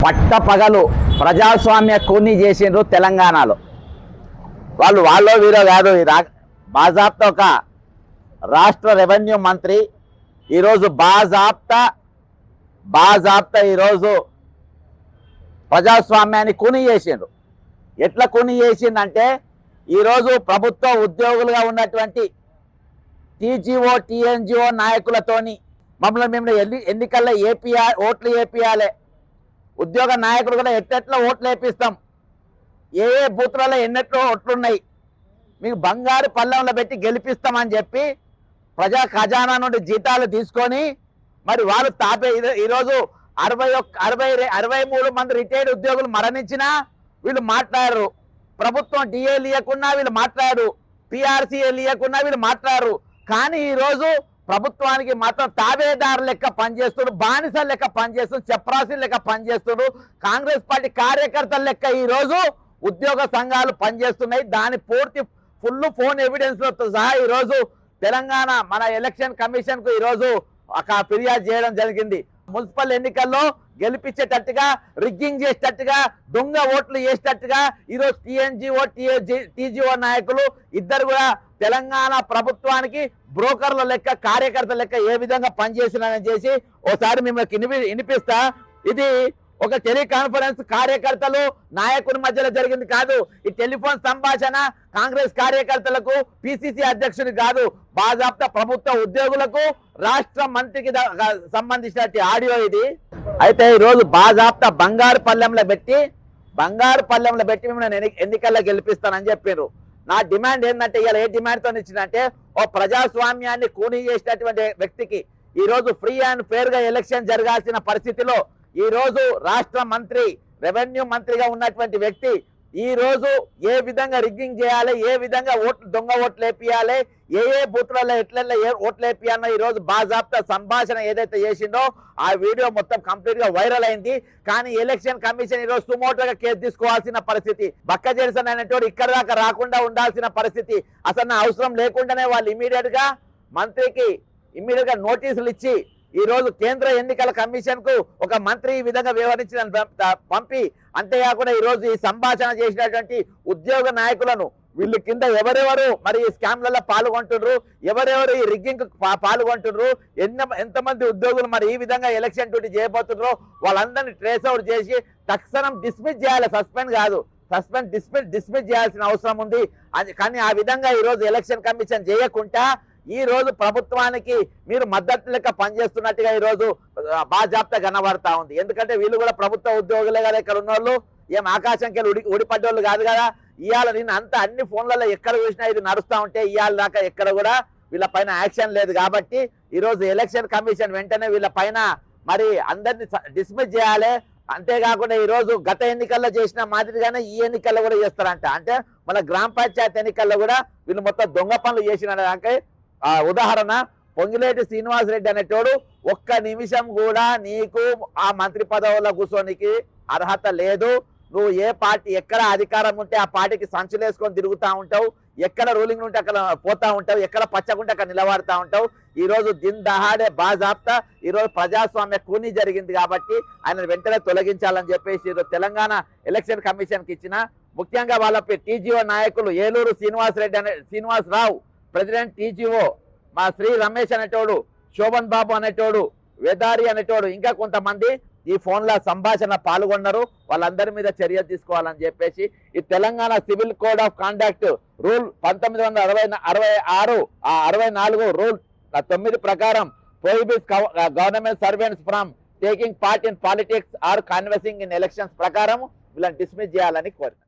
పట్టపగలు ప్రజాస్వామ్య కూని చేసిండ్రు తెలంగాణలో. వాళ్ళు వీరో కాదు. బాజాప్తా ఒక రాష్ట్ర రెవెన్యూ మంత్రి ఈరోజు బాజాప్తా ఈరోజు ప్రజాస్వామ్యాన్ని కూని చేసిండ్రు. ఎట్లా కూని చేసిందంటే ఈరోజు ప్రభుత్వ ఉద్యోగులుగా ఉన్నటువంటి టీజీఓ టీఎన్జిఓ నాయకులతోని మేము ఎన్నికల్లో ఓట్లు వేపియాలి, ఉద్యోగ నాయకులు కూడా ఎట్లా ఓట్లు వేపిస్తాం, ఏ బూత్లలో ఎన్నెట్లో ఓట్లున్నాయి, మీకు బంగారు పళ్ళెంలో పెట్టి గెలిపిస్తామని చెప్పి ప్రజా ఖజానా నుండి జీతాలు తీసుకొని మరి వాళ్ళు ఈరోజు 63 మంది రిటైర్డ్ ఉద్యోగులు మరణించినా వీళ్ళు మాట్లాడరు. ప్రభుత్వం డిఏలు ఇవ్వకున్నా వీళ్ళు మాట్లాడరు, పిఆర్సీఏలు ఇవ్వకున్నా వీళ్ళు మాట్లాడరు. కానీ ఈరోజు ప్రభుత్వానికి మాత్రం తాబేదారు లెక్క పనిచేస్తుడు, బానిస లెక్క పనిచేస్తుడు, చప్రాసి లెక్క పనిచేస్తుడు, కాంగ్రెస్ పార్టీ కార్యకర్తల లెక్క ఈరోజు ఉద్యోగ సంఘాలు పనిచేస్తున్నాయి. దాని పూర్తి ఫుల్ ఫోన్ ఎవిడెన్స్లతో సహా ఈరోజు తెలంగాణ మన ఎలక్షన్ కమిషన్ కు ఈరోజు ఒక ఫిర్యాదు చేయడం జరిగింది. మున్సిపల్ ఎన్నికల్లో గెలిపించేటట్టుగా, రిగ్గింగ్ చేసేటట్టుగా, దొంగ ఓట్లు వేసేటట్టుగా ఈరోజు టీజీఓ నాయకులు ఇద్దరు కూడా తెలంగాణ ప్రభుత్వానికి బ్రోకర్ల లెక్క, కార్యకర్తల లెక్క ఏ విధంగా పనిచేసినారని చేసి ఓసారి మిమ్మల్ని వినిపిస్తా. ఇది ఒక టెలికాన్ఫరెన్స్ కార్యకర్తలు నాయకుని మధ్యలో జరిగింది కాదు. ఈ టెలిఫోన్ సంభాషణ కాంగ్రెస్ కార్యకర్తలకు, పిసిసి అధ్యక్షుడికి కాదు, బాజాప్తా ప్రభుత్వ ఉద్యోగులకు, రాష్ట్ర మంత్రికి సంబంధించిన ఆడియో ఇది. అయితే ఈరోజు బాజాప్తా బంగారు పళ్ళెంలో పెట్టి మిమ్మల్ని ఎన్నికల్లో గెలిపిస్తానని చెప్పారు. నా డిమాండ్ ఏంటంటే ఇవాళ ఏ డిమాండ్తో ఇచ్చిందంటే ఓ ప్రజాస్వామ్యాన్ని కూనీ చేసినటువంటి వ్యక్తికి ఈరోజు ఫ్రీ అండ్ ఫెయిర్ గా ఎలక్షన్ జరగాల్సిన పరిస్థితిలో ఈ రోజు రాష్ట్ర మంత్రి, రెవెన్యూ మంత్రిగా ఉన్నటువంటి వ్యక్తి ఈ రోజు ఏ విధంగా రిగ్గింగ్ చేయాలి, ఏ విధంగా దొంగ ఓట్లు వేపియాలి, ఏ బూత్లలో ఎట్లా ఓట్లు వేపియాలనో ఈ రోజు బాజాప్తా సంభాషణ ఏదైతే చేసిండో ఆ వీడియో మొత్తం కంప్లీట్ గా వైరల్ అయింది. కానీ ఎలక్షన్ కమిషన్ ఈరోజు సుమోటోగా కేసు తీసుకోవాల్సిన పరిస్థితి, బక్క జెర్సన్ అనేటోడు ఇక్కడ దాకా రాకుండా ఉండాల్సిన పరిస్థితి, అసలు అవసరం లేకుండానే వాళ్ళు ఇమీడియట్ గా మంత్రికి నోటీసులు ఇచ్చి ఈ రోజు కేంద్ర ఎన్నికల కమిషన్ కు ఒక మంత్రి ఈ విధంగా వ్యవహరించిన పంపి, అంతేకాకుండా ఈ రోజు ఈ సంభాషణ చేసినటువంటి ఉద్యోగ నాయకులను వీళ్ళు కింద ఎవరెవరు మరి ఈ స్కామ్లలో పాల్గొంటున్నారు, ఎవరెవరు ఈ రిగ్గింగ్ పాల్గొంటున్నారు, ఎంతమంది ఉద్యోగులు మరి ఈ విధంగా ఎలక్షన్ డ్యూటీ చేయబోతున్నారో వాళ్ళందరినీ ట్రేస్ అవుట్ చేసి తక్షణం డిస్మిస్ చేయాలి. సస్పెండ్ కాదు, డిస్మిస్ చేయాల్సిన అవసరం ఉంది. కానీ ఆ విధంగా ఈ రోజు ఎలక్షన్ కమిషన్ చేయకుండా ఈ రోజు ప్రభుత్వానికి మీరు మద్దతు లెక్క పనిచేస్తున్నట్టుగా ఈ రోజు బాజాప్తా కనబడతా ఉంది. ఎందుకంటే వీళ్ళు కూడా ప్రభుత్వ ఉద్యోగులే కదా, ఇక్కడ ఉన్న వాళ్ళు ఏం ఆకాశంకి ఊడిపడ్డోళ్ళు కాదు కదా. ఇవాళ నేను అన్ని ఫోన్లలో ఎక్కడ చూసినా ఇది నడుస్తూ ఉంటే ఇవాళ దాకా ఎక్కడ కూడా వీళ్ళ పైన యాక్షన్ లేదు. కాబట్టి ఈ రోజు ఎలక్షన్ కమిషన్ వెంటనే వీళ్ళ పైన మరి అందరినీ డిస్మిస్ చేయాలి. అంతేకాకుండా ఈ రోజు గత ఎన్నికల్లో చేసిన మాదిరిగానే ఈ ఎన్నికల్లో కూడా చేస్తారంట. అంటే మన గ్రామ పంచాయతీ ఎన్నికల్లో కూడా వీళ్ళు మొత్తం దొంగ పనులు చేసిన ఉదాహరణ పొంగిలేటి శ్రీనివాసరెడ్డి అనేటోడు ఒక్క నిమిషం కూడా నీకు ఆ మంత్రి పదవుల్లో కూర్చోనికి అర్హత లేదు. నువ్వు ఏ పార్టీ ఎక్కడ అధికారం ఉంటే ఆ పార్టీకి సంచులేసుకొని తిరుగుతూ ఉంటావు, ఎక్కడ రూలింగ్ ఉంటే అక్కడ పోతా ఉంటావు, ఎక్కడ పచ్చకుంటే అక్కడ నిలబడతా ఉంటావు. ఈ రోజు దిన్ దహాడే బాజాప్తా ఈ రోజు ప్రజాస్వామ్య కూనీ జరిగింది కాబట్టి ఆయన వెంటనే తొలగించాలని చెప్పేసి ఈరోజు తెలంగాణ ఎలక్షన్ కమిషన్ కి ఇచ్చిన, ముఖ్యంగా వాళ్ళ టీజీఓ నాయకులు ఏలూరు శ్రీనివాసరావు ప్రెసిడెంట్ టీజీఓ, మా శ్రీ రమేష్ అనేటోడు, శోభన్ బాబు అనేటోడు, వేదారి అనేటోడు, ఇంకా కొంతమంది ఈ ఫోన్ల సంభాషణ పాల్గొన్నారు. వాళ్ళందరి మీద చర్య తీసుకోవాలని చెప్పేసి ఈ Telangana civil code of conduct rule 1964 rule 9 ప్రకారం prohibits government servants from taking part in politics or canvassing in elections ప్రకారం వీళ్ళని డిస్మిస్ చేయాలని కోరుతారు.